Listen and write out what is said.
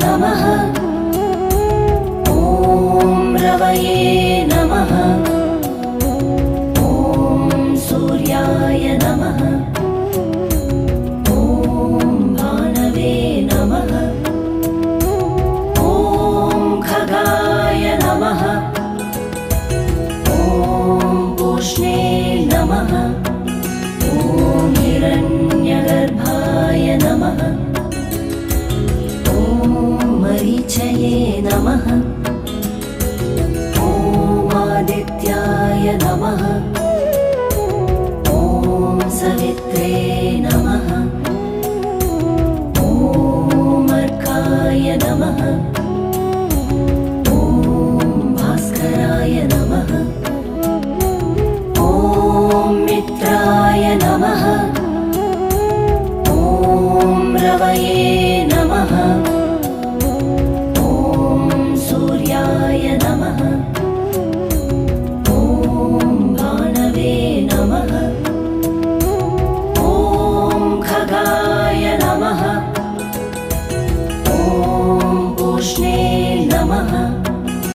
नमः। ॐ रवये नमः। ॐ सूर्याय नमः। ॐ भानवे नमः। ॐ खगाय नमः। ॐ पूष्णे नमः। ॐ हिरण्यगर्भाय नमः। ॐ मरीचये नमः। ॐ आदित्याय नमः। ॐ सवित्रे नमः। ॐ अर्काय नमः। ॐ भास्कराय नमः। ॐ मित्राय नमः। ॐ रवये